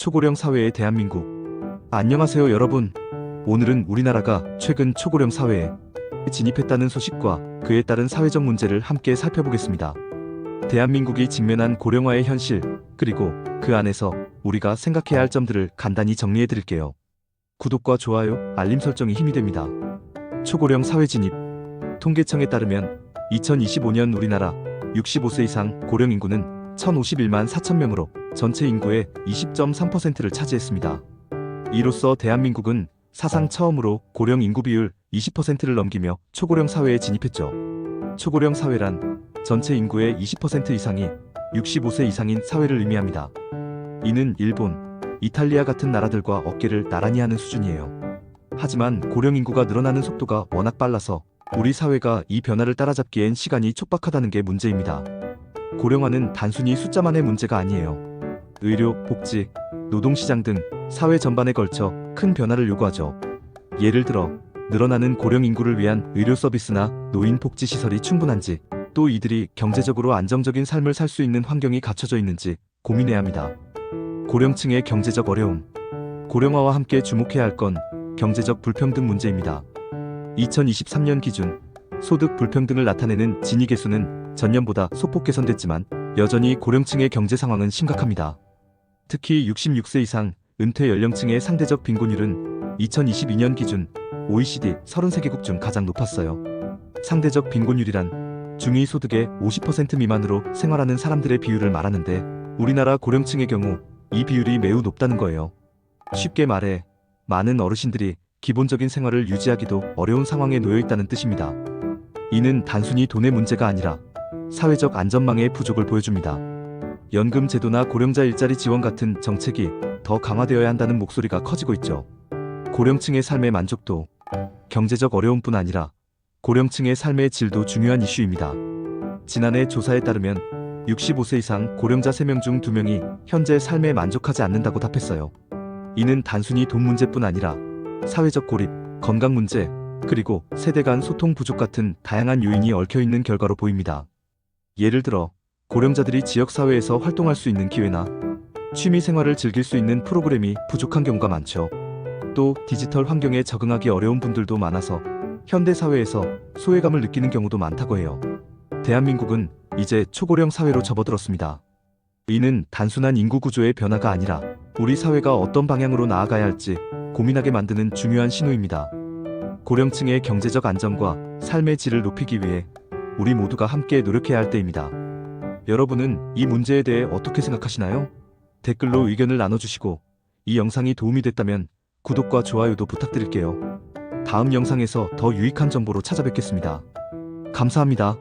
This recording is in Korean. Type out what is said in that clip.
초고령 사회의 대한민국. 안녕하세요 여러분. 오늘은 우리나라가 최근 초고령 사회에 진입했다는 소식과 그에 따른 사회적 문제를 함께 살펴보겠습니다. 대한민국이 직면한 고령화의 현실, 그리고 그 안에서 우리가 생각해야 할 점들을 간단히 정리해 드릴게요. 구독과 좋아요, 알림 설정이 힘이 됩니다. 초고령 사회 진입. 통계청에 따르면 2025년 우리나라 65세 이상 고령 인구는 1051만 4천명으로 전체 인구의 20.3%를 차지했습니다. 이로써 대한민국은 사상 처음으로 고령 인구 비율 20%를 넘기며 초고령 사회에 진입했죠. 초고령 사회란 전체 인구의 20% 이상이 65세 이상인 사회를 의미합니다. 이는 일본, 이탈리아 같은 나라들과 어깨를 나란히 하는 수준이에요. 하지만 고령 인구가 늘어나는 속도가 워낙 빨라서 우리 사회가 이 변화를 따라잡기엔 시간이 촉박하다는 게 문제입니다. 고령화는 단순히 숫자만의 문제가 아니에요. 의료, 복지, 노동시장 등 사회 전반에 걸쳐 큰 변화를 요구하죠. 예를 들어 늘어나는 고령 인구를 위한 의료 서비스나 노인 복지 시설이 충분한지, 또 이들이 경제적으로 안정적인 삶을 살 수 있는 환경이 갖춰져 있는지 고민해야 합니다. 고령층의 경제적 어려움. 고령화와 함께 주목해야 할 건 경제적 불평등 문제입니다. 2023년 기준 소득 불평등을 나타내는 지니계수는 전년보다 소폭 개선됐지만 여전히 고령층의 경제 상황은 심각합니다. 특히 66세 이상 은퇴 연령층의 상대적 빈곤율은 2022년 기준 OECD 33개국 중 가장 높았어요. 상대적 빈곤율이란 중위 소득의 50% 미만으로 생활하는 사람들의 비율을 말하는데, 우리나라 고령층의 경우 이 비율이 매우 높다는 거예요. 쉽게 말해 많은 어르신들이 기본적인 생활을 유지하기도 어려운 상황에 놓여 있다는 뜻입니다. 이는 단순히 돈의 문제가 아니라 사회적 안전망의 부족을 보여줍니다. 연금 제도나 고령자 일자리 지원 같은 정책이 더 강화되어야 한다는 목소리가 커지고 있죠. 고령층의 삶의 만족도, 경제적 어려움뿐 아니라 고령층의 삶의 질도 중요한 이슈입니다. 지난해 조사에 따르면 65세 이상 고령자 3명 중 2명이 현재 삶에 만족하지 않는다고 답했어요. 이는 단순히 돈 문제뿐 아니라 사회적 고립, 건강 문제, 그리고 세대 간 소통 부족 같은 다양한 요인이 얽혀있는 결과로 보입니다. 예를 들어 고령자들이 지역사회에서 활동할 수 있는 기회나 취미 생활을 즐길 수 있는 프로그램이 부족한 경우가 많죠. 또 디지털 환경에 적응하기 어려운 분들도 많아서 현대사회에서 소외감을 느끼는 경우도 많다고 해요. 대한민국은 이제 초고령 사회로 접어들었습니다. 이는 단순한 인구 구조의 변화가 아니라 우리 사회가 어떤 방향으로 나아가야 할지 고민하게 만드는 중요한 신호입니다. 고령층의 경제적 안정과 삶의 질을 높이기 위해 우리 모두가 함께 노력해야 할 때입니다. 여러분은 이 문제에 대해 어떻게 생각하시나요? 댓글로 의견을 나눠주시고, 이 영상이 도움이 됐다면 구독과 좋아요도 부탁드릴게요. 다음 영상에서 더 유익한 정보로 찾아뵙겠습니다. 감사합니다.